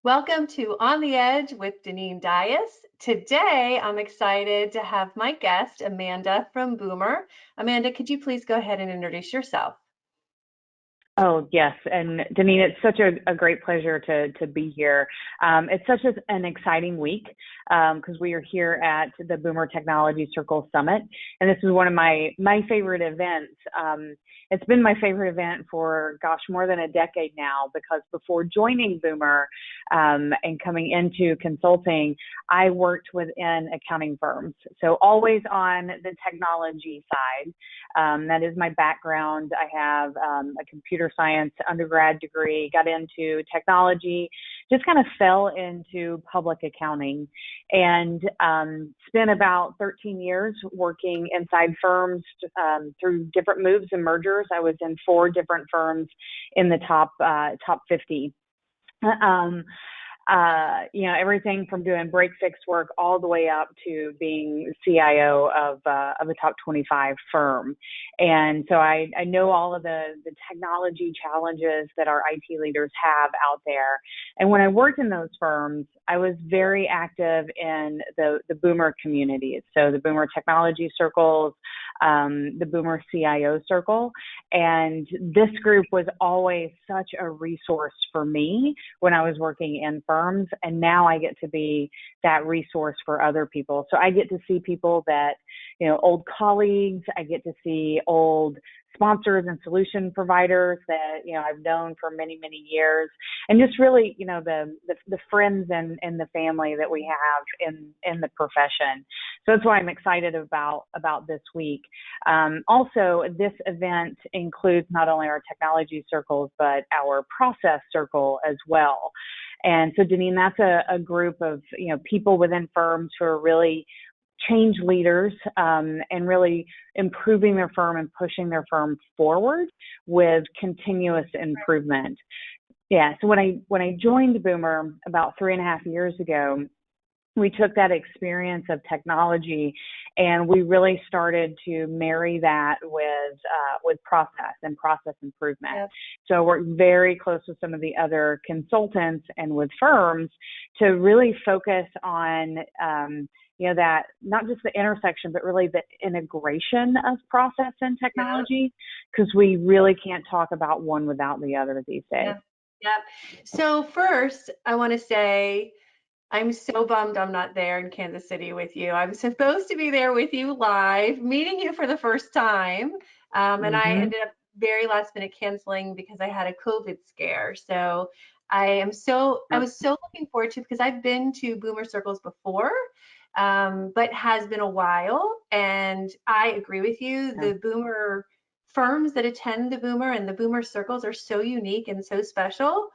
Welcome to On the Edge with Deneen Dias. Today, I'm excited to have my guest, Amanda from Boomer. Amanda, could you please go ahead and introduce yourself? Oh, yes. And Deneen, it's such a great pleasure to be here. It's such an exciting week because we are here at the Boomer Technology Circle Summit. And this is one of my favorite events. It's been my favorite event for, gosh, more than a decade now, because before joining Boomer and coming into consulting, I worked within accounting firms. So always on the technology side. That is my background. I have a computer science undergrad degree, got into technology, just kind of fell into public accounting, and spent about 13 years working inside firms through different moves and mergers. I was in 4 different firms in the top 50. Everything from doing break fix work all the way up to being CIO of a top 25 firm. And so I know all of the technology challenges that our IT leaders have out there. And when I worked in those firms, I was very active in the Boomer communities. So the Boomer Technology Circles, the Boomer CIO Circle. And this group was always such a resource for me when I was working in firms. And now I get to be that resource for other people. So I get to see people that, old colleagues, I get to see old sponsors and solution providers that, I've known for many, many years, and just really, the friends and the family that we have in the profession. So that's why I'm excited about this week. Also, this event includes not only our technology circles, but our process circle as well. And so, Deneen, that's a group of, people within firms who are really change leaders and really improving their firm and pushing their firm forward with continuous improvement. Yeah. So when I joined Boomer about 3.5 years ago, we took that experience of technology and we really started to marry that with process and process improvement. Yep. So I worked very close with some of the other consultants and with firms to really focus on that not just the intersection, but really the integration of process and technology, because we really can't talk about one without the other these days. Yeah. So first, I want to say I'm so bummed I'm not there in Kansas City with you. I'm supposed to be there with you live, meeting you for the first time. And I ended up very last minute canceling because I had a COVID scare. So I was so looking forward to, because I've been to Boomer Circles before, but has been a while. And I agree with you. The Boomer firms that attend the Boomer and the Boomer Circles are so unique and so special.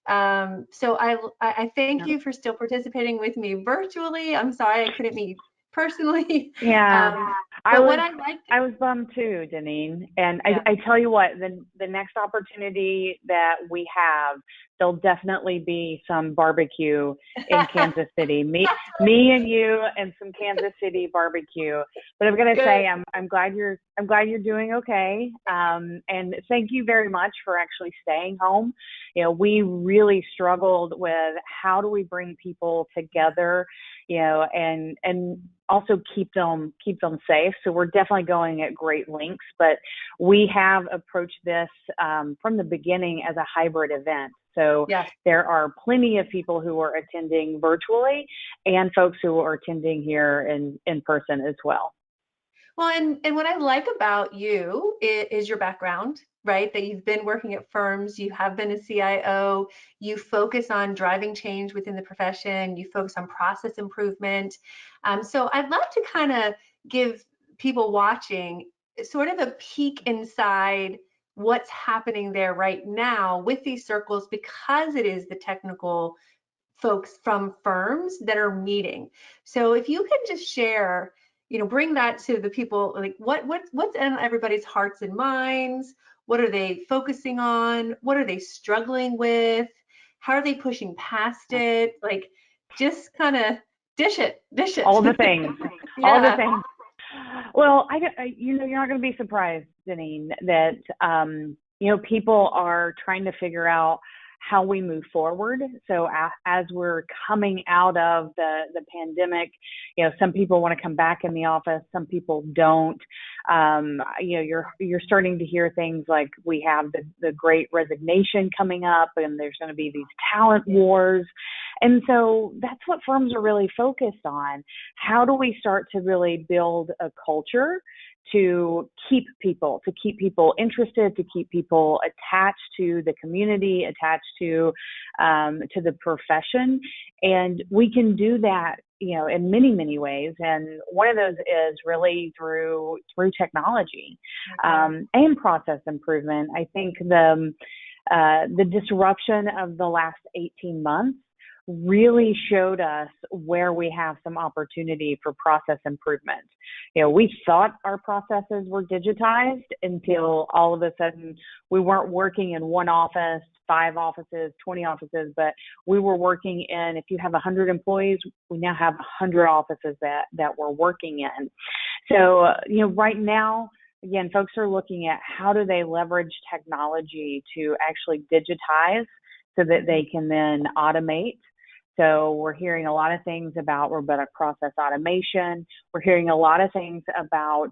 So I thank you for still participating with me virtually. I'm sorry I couldn't meet personally. Yeah. I was bummed too, Deneen. And I tell you what, the next opportunity that we have, there'll definitely be some barbecue in Kansas City. Me and you and some Kansas City barbecue. But I'm gonna say I'm glad you're doing okay. And thank you very much for actually staying home. We really struggled with how do we bring people together, and also keep them safe. So we're definitely going at great lengths, but we have approached this from the beginning as a hybrid event. So there are plenty of people who are attending virtually and folks who are attending here in person as well. Well, and what I like about you is your background, right? That you've been working at firms, you have been a CIO, you focus on driving change within the profession, you focus on process improvement. So I'd love to kind of give people watching sort of a peek inside what's happening there right now with these circles, because it is the technical folks from firms that are meeting. So if you could just share, bring that to the people, like what's in everybody's hearts and minds. What are they focusing on? What are they struggling with? How are they pushing past it? Like, just kind of dish it. All the things. All the things. Well, you're not going to be surprised, Deneen, that people are trying to figure out how we move forward. So as we're coming out of the pandemic, some people want to come back in the office, some people don't. You're starting to hear things like we have the Great Resignation coming up, and there's going to be these talent wars. And so that's what firms are really focused on. How do we start to really build a culture to keep people interested, to keep people attached to the community, attached to the profession? And we can do that, in many ways. And one of those is really through technology, and process improvement. I think the disruption of the last 18 months really showed us where we have some opportunity for process improvement. We thought our processes were digitized until all of a sudden we weren't working in one office, 5 offices, 20 offices, but we were working in, if you have 100 employees, we now have 100 offices that we're working in. So, right now, again, folks are looking at how do they leverage technology to actually digitize so that they can then automate. So we're hearing a lot of things about robotic process automation. We're hearing a lot of things about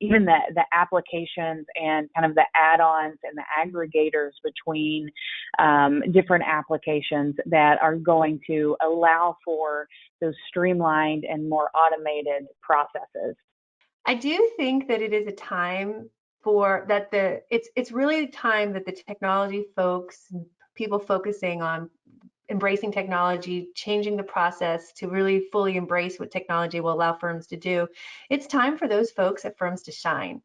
even the applications and kind of the add-ons and the aggregators between different applications that are going to allow for those streamlined and more automated processes. I do think that it is a time for that it's really a time that the technology folks, people focusing on embracing technology, changing the process to really fully embrace what technology will allow firms to do. It's time for those folks at firms to shine.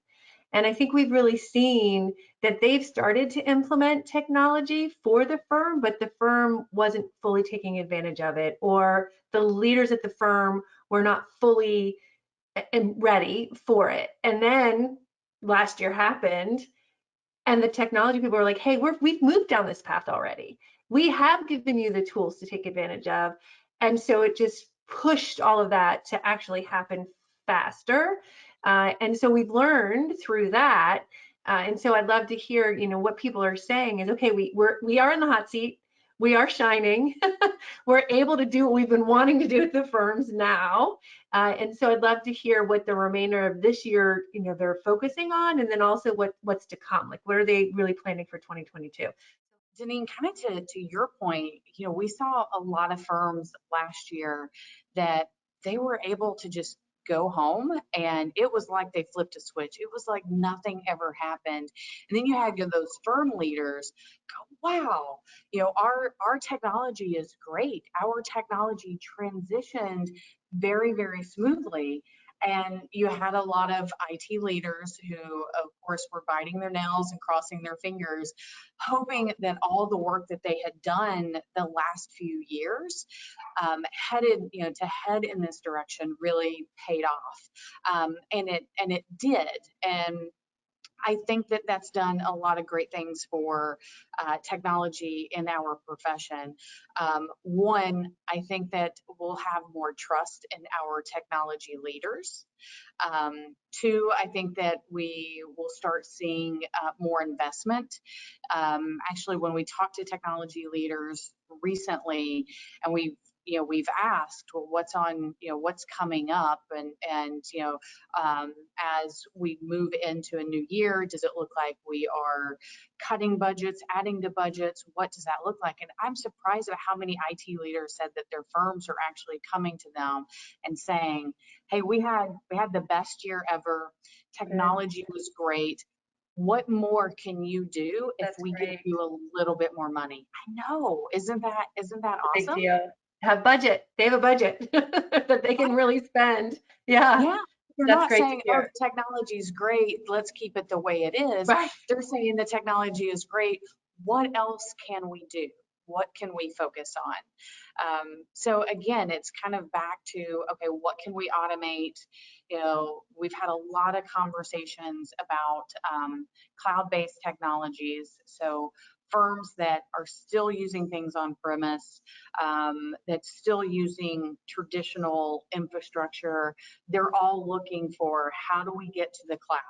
And I think we've really seen that they've started to implement technology for the firm, but the firm wasn't fully taking advantage of it, or the leaders at the firm were not fully and ready for it. And then last year happened, and the technology people are like, hey, we've moved down this path already. We have given you the tools to take advantage of. And so it just pushed all of that to actually happen faster. And so we've learned through that. And so I'd love to hear, what people are saying is, okay, we are in the hot seat. We are shining. We're able to do what we've been wanting to do at the firms now. And so I'd love to hear what the remainder of this year, they're focusing on, and then also what's to come. Like, what are they really planning for 2022? Deneen, kind of to your point, we saw a lot of firms last year that they were able to just go home, and it was like they flipped a switch. It was like nothing ever happened. And then you had those firm leaders go, wow, our technology is great. Our technology transitioned very, very smoothly. And you had a lot of IT leaders who, of course, were biting their nails and crossing their fingers, hoping that all the work that they had done the last few years to head in this direction really paid off. And it did. And I think that that's done a lot of great things for technology in our profession. One, I think that we'll have more trust in our technology leaders. Two, I think that we will start seeing more investment. Actually, when we talk to technology leaders recently, and we've asked, well, what's coming up, and as we move into a new year, does it look like we are cutting budgets, adding to budgets? What does that look like? And I'm surprised at how many IT leaders said that their firms are actually coming to them and saying, hey, we had the best year ever. Technology was great. What more can you do if we give you a little bit more money? I know, isn't that awesome? Big deal. They have a budget that they can really spend. Yeah. They're That's not great saying, to hear. the technology is great, let's keep it the way it is. Right. They're saying the technology is great. What else can we do? What can we focus on? So again, it's kind of back to, okay, what can we automate? We've had a lot of conversations about cloud-based technologies. So firms that are still using things on premise, that's still using traditional infrastructure, they're all looking for, how do we get to the cloud?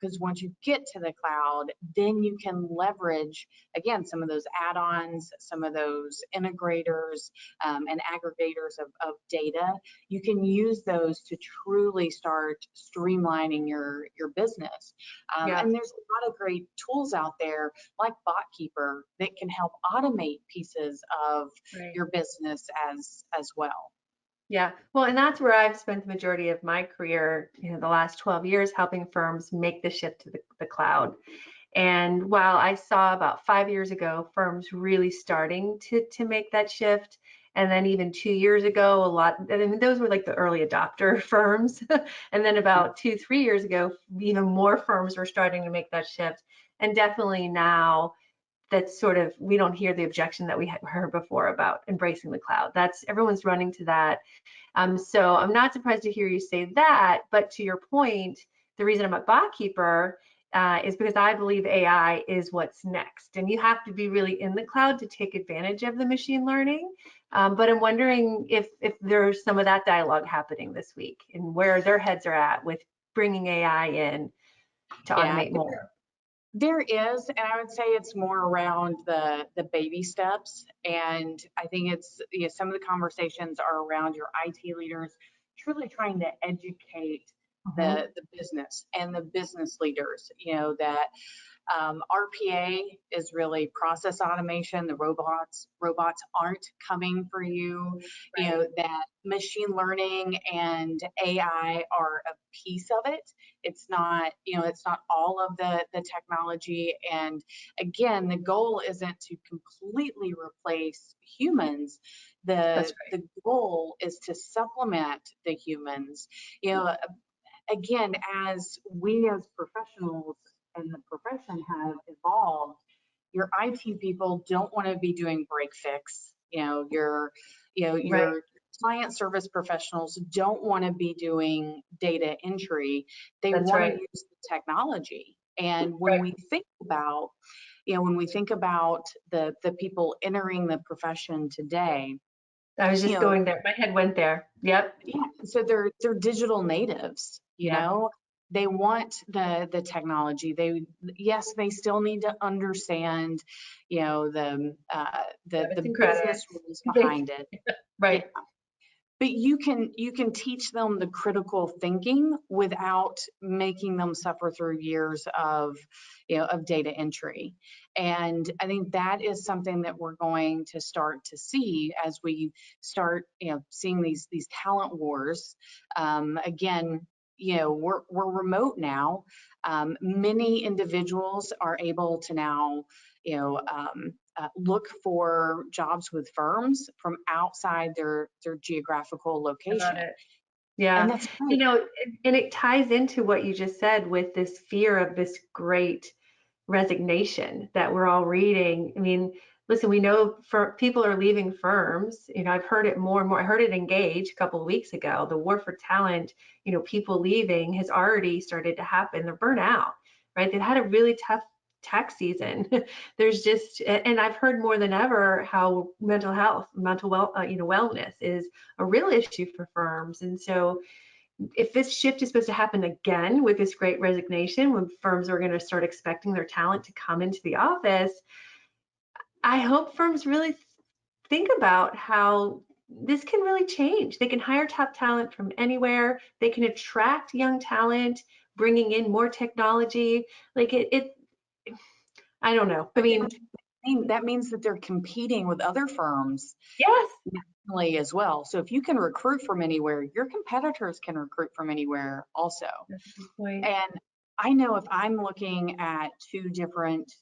Because once you get to the cloud, then you can leverage, again, some of those add-ons, some of those integrators and aggregators of data. You can use those to truly start streamlining your business. Yeah. And there's a lot of great tools out there like Botkeeper that can help automate pieces of Right. your business as well. Yeah. Well, and that's where I've spent the majority of my career, the last 12 years, helping firms make the shift to the cloud. And while I saw about 5 years ago firms really starting to make that shift, and then even 2 years ago, a lot, I mean, those were like the early adopter firms. And then about 2, 3 years ago, even more firms were starting to make that shift. And definitely now, that's sort of, we don't hear the objection that we had heard before about embracing the cloud. That's, everyone's running to that. So I'm not surprised to hear you say that, but to your point, the reason I'm at Botkeeper is because I believe AI is what's next. And you have to be really in the cloud to take advantage of the machine learning. But I'm wondering if there's some of that dialogue happening this week and where their heads are at with bringing AI in to Yeah, automate more. there is, and I would say it's more around the baby steps. And I think it's, some of the conversations are around your IT leaders truly trying to educate Mhm. the business and the business leaders, that RPA is really process automation. The robots aren't coming for you. Right. That machine learning and AI are a piece of it. It's not all of the technology. And again, the goal isn't to completely replace humans. That's The goal is to supplement the humans. You know, again, as we as professionals and the profession have evolved, your IT people don't want to be doing break fix. right. Your client service professionals don't want to be doing data entry. They That's want to right. use the technology. And when Right. we think about, the people entering the profession today, I was you just know, going there. My head went there. Yep. yeah, so they're digital natives, Yeah. They want the technology. Yes, they still need to understand, Debits the and business credits. rules behind it. Yeah, Right. but you can teach them the critical thinking without making them suffer through years of data entry. And I think that is something that we're going to start to see as we start seeing these talent wars. Again, we're remote now. Many individuals are able to now look for jobs with firms from outside their geographical About location. it. And Yeah. that's great. And it ties into what you just said with this fear of this great resignation that we're all reading. I mean, listen, we know for people are leaving firms. I've heard it more and more. I heard it in Engage a couple of weeks ago. The war for talent, people leaving has already started to happen. They're burnt out, right? They've had a really tough tax season. There's just, and I've heard more than ever how mental health, wellness is a real issue for firms. And so if this shift is supposed to happen again with this great resignation, when firms are going to start expecting their talent to come into the office, I hope firms really think about how this can really change. They can hire top talent from anywhere. They can attract young talent, bringing in more technology. Like I don't know. I mean, That means that they're competing with other firms yes, nationally as well. So if you can recruit from anywhere, your competitors can recruit from anywhere also. that's a good point. And I know if I'm looking at two different,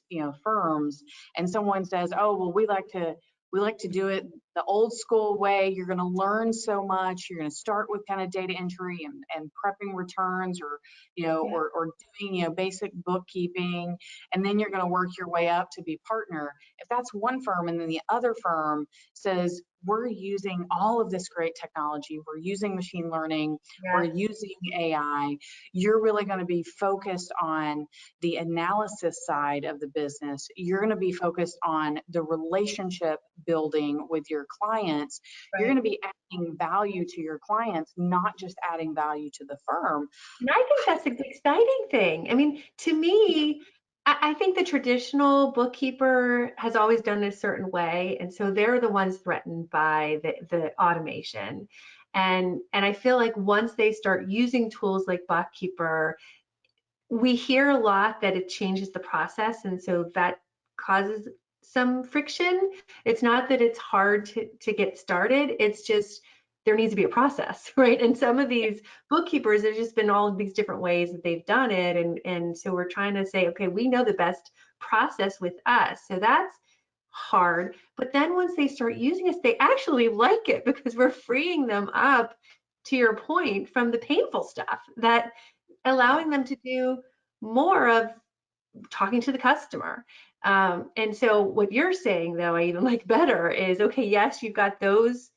firms, and someone says, "Oh, well, we like to do it the old school way. You're going to learn so much. You're going to start with kind of data entry and prepping returns, or Yeah, or doing basic bookkeeping, and then you're going to work your way up to be partner." If that's one firm, and then the other firm says, we're using all of this great technology. We're using machine learning. We're Yes. using AI. You're really going to be focused on the analysis side of the business. You're going to be focused on the relationship building with your clients. You're Right. going to be adding value to your clients, not just adding value to the firm. And I think that's the exciting thing. I mean, to me, I think the traditional bookkeeper has always done it a certain way, and so they're the ones threatened by the automation. And I feel like once they start using tools like Botkeeper, we hear a lot that it changes the process, and so that causes some friction. It's not that it's hard to get started, it's just there needs to be a process, right? And some of these bookkeepers, there's just been all of these different ways that they've done it. And so we're trying to say, okay, we know the best process with us. So that's hard. But then once they start using us, they actually like it because we're freeing them up, to your point, from the painful stuff, that allowing them to do more of talking to the customer. And so what you're saying, though, I even like better is, okay, yes, you've got those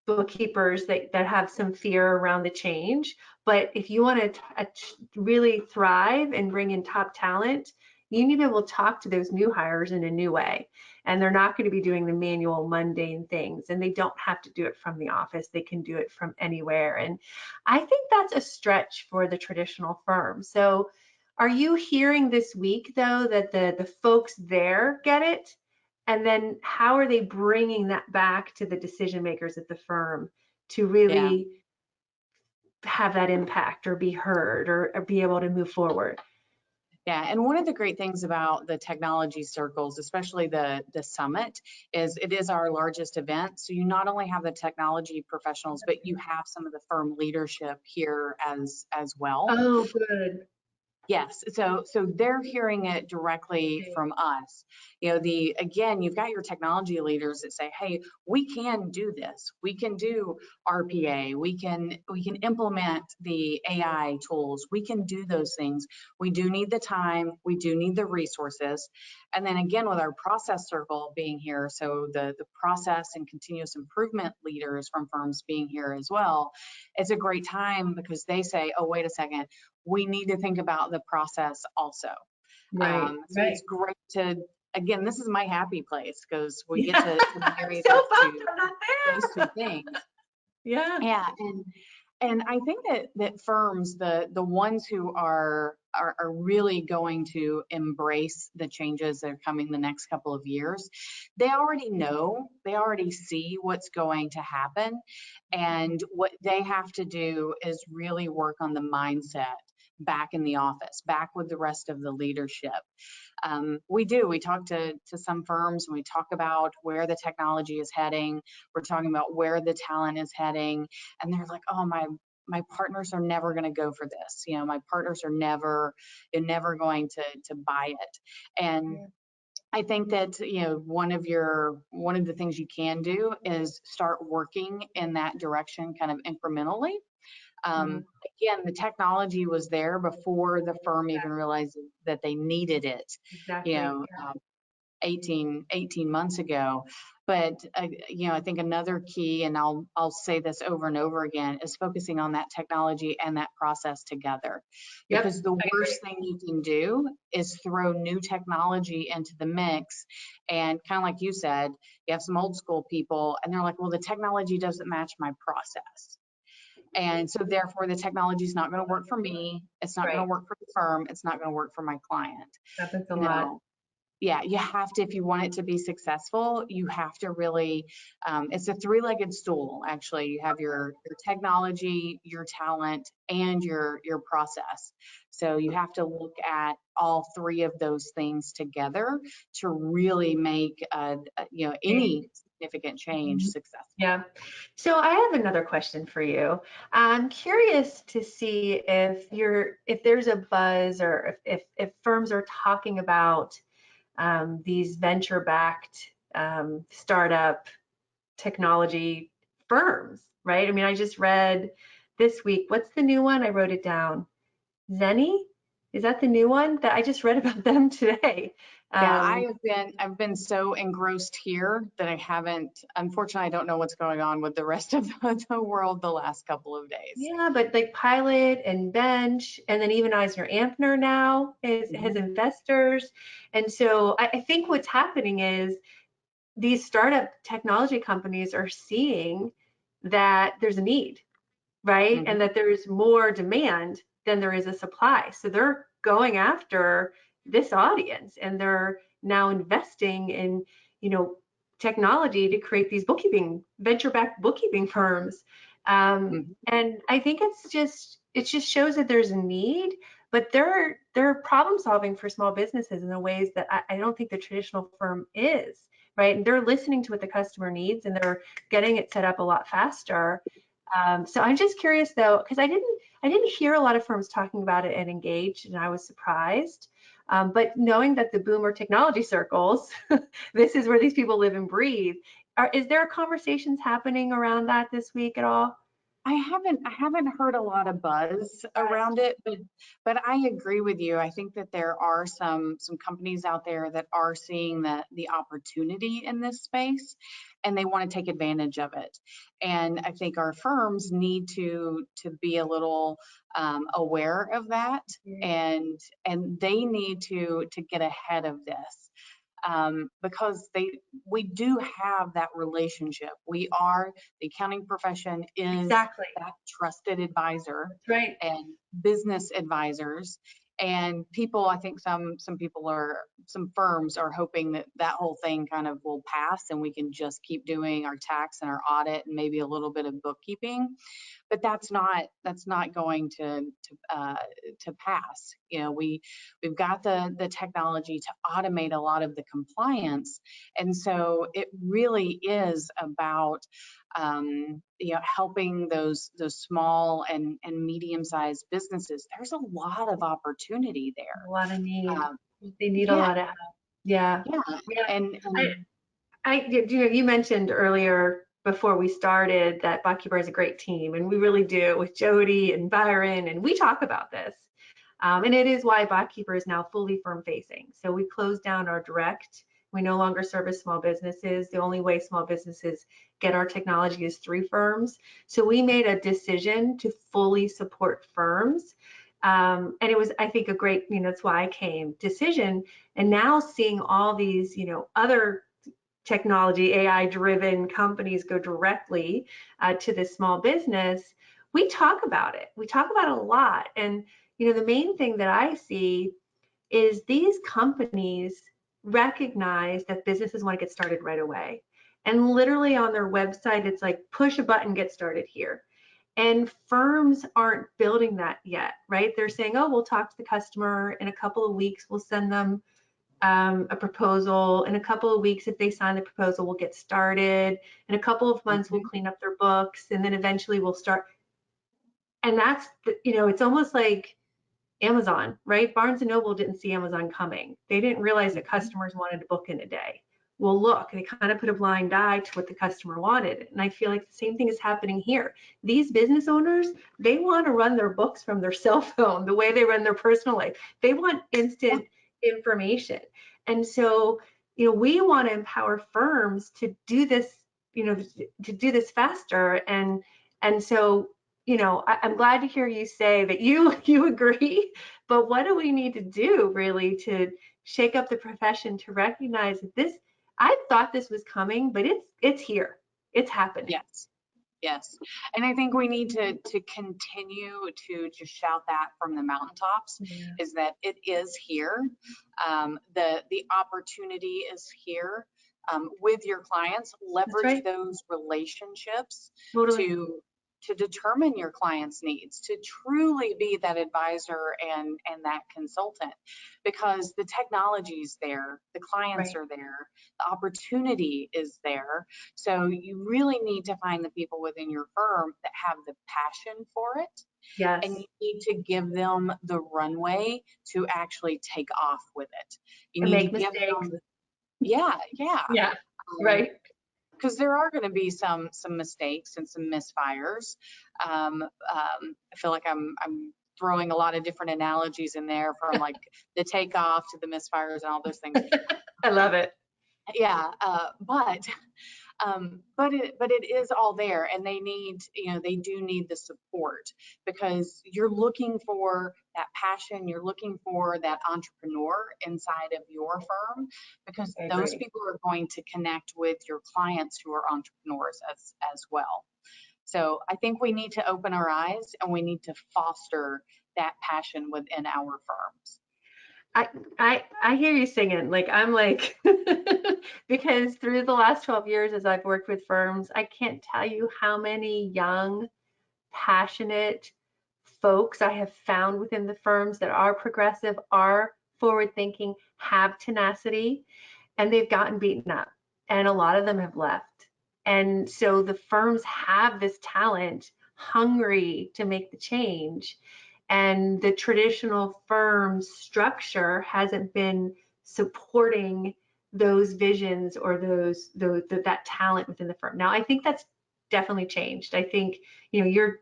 bookkeepers that have some fear around the change, but if you want to really thrive and bring in top talent, you need to be able to talk to those new hires in a new way. And they're not going to be doing the manual, mundane things, and they don't have to do it from the office. They can do it from anywhere. And I think that's a stretch for the traditional firm. So are you hearing this week, though, that the folks there get it? And then how are they bringing that back to the decision makers at the firm to Yeah. really have that impact or be heard or be able to move forward? Yeah, and one of the great things about the technology circles, especially the summit, is it is our largest event. So you not only have the technology professionals, but you have some of the firm leadership here as well. Oh, good. Yes, so they're hearing it directly Okay. from us. You know, again, you've got your technology leaders that say, "Hey, we can do this. We can do RPA. We can implement the AI tools. We can do those things. We do need the time. We do need the resources." And then again, with our process circle being here, so the process and continuous improvement leaders from firms being here as well, it's a great time because they say, "Oh, wait a second, we need to think about the process also." Right, So right. it's great to, again, this is my happy place because we get Yeah. to I'm marry so bummed I'm not those two there. things. Yeah. Yeah, and I think that firms, the ones who are really going to embrace the changes that are coming the next couple of years, they already know, they already see what's going to happen, and what they have to do is really work on the mindset back in the office, back with the rest of the leadership. We talk to some firms and we talk about where the technology is heading. We're talking about where the talent is heading, and they're like, "Oh, my partners are never going to go for this. You know, my partners are never going to buy it." And I think that, you know, one of the things you can do is start working in that direction kind of incrementally. Mhm. Again, the technology was there before the firm even realized that they needed it, you Exactly. know, Yeah. 18 months ago. But, you know, I think another key, and I'll say this over and over again, is focusing on that technology and that process together. Yep. Because the I agree. worst thing you can do is throw new technology into the mix. And kind of like you said, you have some old school people and they're like, well, the technology doesn't match my process. And so therefore the technology is not going to work for me. It's not going Right. to work for the firm. It's not going to work for my client. Happens a You lot. know, yeah, you have to, if you want it to be successful, you have to really, it's a three-legged stool, actually. You have your technology, your talent, and your process. So you have to look at all three of those things together to really make, you know, any significant change Mhm. successful. Yeah. So I have another question for you. I'm curious to see if there's a buzz, or if firms are talking about these venture-backed startup technology firms, right? I mean, I just read this week, what's the new one? I wrote it down. Zenny? Is that the new one? That I just read about them today. Yeah, Um, I've been so engrossed here that I haven't, unfortunately, I don't know what's going on with the rest of the world the last couple of days. yeah, but like Pilot and Bench, and then even Eisner Ampner now has Mhm. investors. And so I think what's happening is these startup technology companies are seeing that there's a need, right? Mhm. And that there's more demand than there is a supply. So they're going after this audience and they're now investing in, you know, technology to create these bookkeeping, venture-backed bookkeeping firms. Mhm. And I think it just shows that there's a need, but they're problem solving for small businesses in the ways that I don't think the traditional firm is, right? And they're listening to what the customer needs and they're getting it set up a lot faster. So I'm just curious though, because I didn't hear a lot of firms talking about it and Engaged, and I was surprised. But knowing that the boomer technology circles, this is where these people live and breathe. Is there conversations happening around that this week at all? I haven't heard a lot of buzz around it, but I agree with you. I think that there are some companies out there that are seeing the opportunity in this space and they want to take advantage of it. And I think our firms need to be a little aware of that, Yeah. and they need to get ahead of this. Because we do have that relationship. We are, the accounting profession is Exactly. that trusted advisor That's right. and business advisors. And people, I think some people are, some firms are hoping that that whole thing kind of will pass and we can just keep doing our tax and our audit and maybe a little bit of bookkeeping, but that's not going to pass. You know, we've got the technology to automate a lot of the compliance, and so it really is about you know, helping those small and medium sized businesses. There's a lot of opportunity A there. lot of need. Um, They need a yeah, lot of help. Yeah. yeah, Yeah. I, and you mentioned earlier before we started that Botkeeper is a great team, and we really do with Jody and Byron, and we talk about this. And it is why Botkeeper is now fully firm facing. So we closed down our direct. We no longer service small businesses. The only way small businesses get our technology is through firms. So we made a decision to fully support firms. And it was, I think, a great, that's why I came decision. And now seeing all these, other technology, AI driven companies go directly to the small business, we talk about it. We talk about it a lot. And, the main thing that I see is these companies recognize that businesses want to get started right away. And literally on their website, it's like push a button, get started here. And firms aren't building that yet, right? They're saying, oh, we'll talk to the customer in a couple of weeks, we'll send them a proposal. In a couple of weeks, if they sign the proposal, we'll get started. In a couple of months, we'll mhm, clean up their books, and then eventually we'll start. And that's, it's almost like Amazon, right? Barnes and Noble didn't see Amazon coming. They didn't realize that mhm, customers wanted to book in a day. Well, look, they kind of put a blind eye to what the customer wanted. And I feel like the same thing is happening here. These business owners, they want to run their books from their cell phone, the way they run their personal life. They want yeah, instant information. And so, we want to empower firms to do this, to do this faster. And so, I'm glad to hear you say that you agree, but what do we need to do really to shake up the profession to recognize that this, I thought this was coming, but it's here. It's happening. yes. Yes. And I think we need to continue to just shout that from the mountaintops, Yeah, is that it is here. The opportunity is here, with your clients. that's Leverage right. those relationships Totally. to determine your clients' needs, to truly be that advisor and that consultant, because the technology is there, the clients Right. are there, the opportunity is there. So you really need to find the people within your firm that have the passion for it, and Yes. you need to give them the runway to actually take off with it. You And need to make give mistakes. them, yeah, yeah. Yeah. Um, Right. because there are going to be some mistakes and some misfires. I feel like I'm throwing a lot of different analogies in there, from like the takeoff to the misfires and all those things. I love it. Yeah, but it is all there, and they need, they do need the support, because you're looking for that passion, you're looking for that entrepreneur inside of your firm, because I those agree. people are going to connect with your clients who are entrepreneurs as well. So I think we need to open our eyes, and we need to foster that passion within our firms. I hear you singing. Like I'm like because through the last 12 years as I've worked with firms, I can't tell you how many young, passionate folks I have found within the firms that are progressive, are forward thinking, have tenacity, and they've gotten beaten up. And a lot of them have left. And so the firms have this talent, hungry to make the change. And the traditional firm structure hasn't been supporting those visions or that talent within the firm. Now, I think that's definitely changed. I think,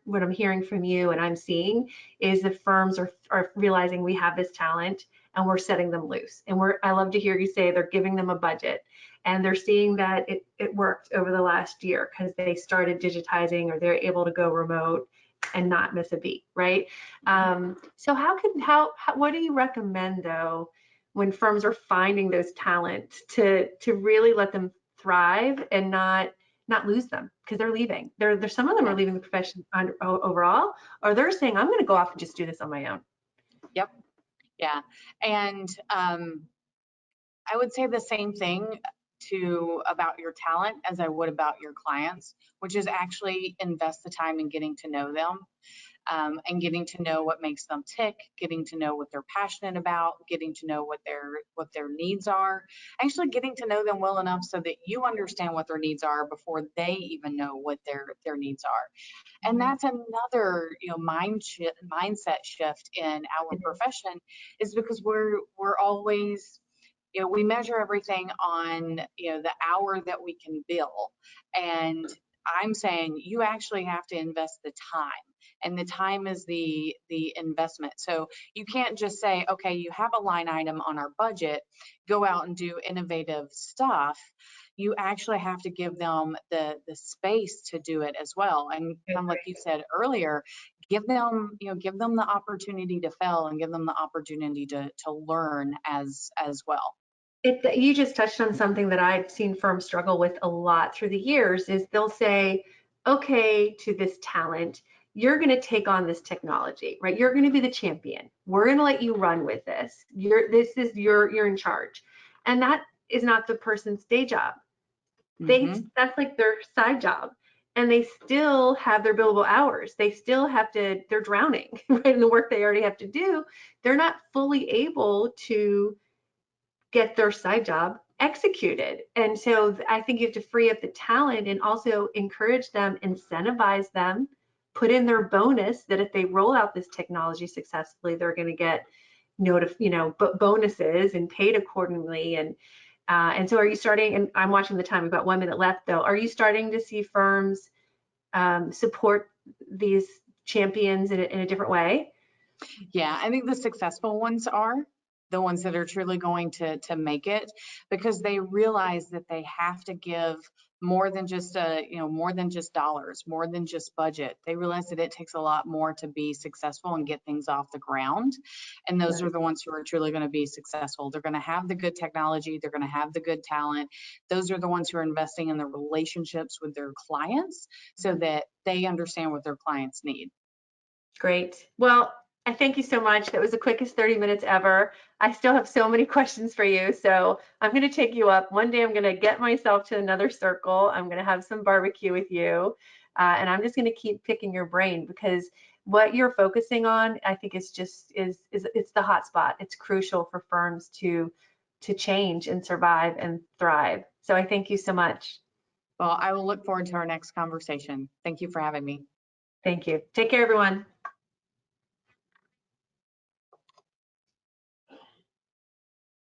what I'm hearing from you and I'm seeing is the firms are realizing we have this talent and we're setting them loose. And I love to hear you say they're giving them a budget, and they're seeing that it worked over the last year because they started digitizing, or they're able to go remote and not miss a beat, right? So what do you recommend though when firms are finding those talent to really let them thrive and not lose them because they're leaving? There's some of them are Yeah. leaving the profession overall, or they're saying I'm going to go off and just do this on my own. Yep. Yeah. And I would say the same thing about your talent as I would about your clients, which is actually invest the time in getting to know them, and getting to know what makes them tick, getting to know what they're passionate about, getting to know what their needs are, actually getting to know them well enough so that you understand what their needs are before they even know what their needs are. And that's another, mindset shift in our profession, is because we're always, we measure everything on, the hour that we can bill. And I'm saying you actually have to invest the time, and the time is the investment. So you can't just say, okay, you have a line item on our budget, go out and do innovative stuff. You actually have to give them the space to do it as well. And kind of like you said earlier, give them the opportunity to fail, and give them the opportunity to learn as well. You just touched on something that I've seen firms struggle with a lot through the years is they'll say, okay, to this talent, you're going to take on this technology, right? You're going to be the champion. We're going to let you run with this. You're in charge. And that is not the person's day job. That's like their side job. And they still have their billable hours. They're drowning, right, in the work they already have to do. They're not fully able to get their side job executed. And so I think you have to free up the talent and also encourage them, incentivize them, put in their bonus that if they roll out this technology successfully, they're going to get bonuses and paid accordingly. And so are you starting, and I'm watching the time, we've got 1 minute left though. Are you starting to see firms support these champions in a different way? Yeah, I think the successful ones are the ones that are truly going to make it, because they realize that they have to give more than just more than just dollars, more than just budget. They realize that it takes a lot more to be successful and get things off the ground. And those are the ones who are truly going to be successful. They're going to have the good technology, they're going to have the good talent. Those are the ones who are investing in the relationships with their clients so that they understand what their clients need. Great. Well, I thank you so much. That was the quickest 30 minutes ever. I still have so many questions for you, so I'm going to take you up. One day I'm going to get myself to another circle. I'm going to have some barbecue with you, and I'm just going to keep picking your brain, because what you're focusing on, I think, is it's the hot spot. It's crucial for firms to change and survive and thrive. So I thank you so much. Well, I will look forward to our next conversation. Thank you for having me. Thank you. Take care, everyone.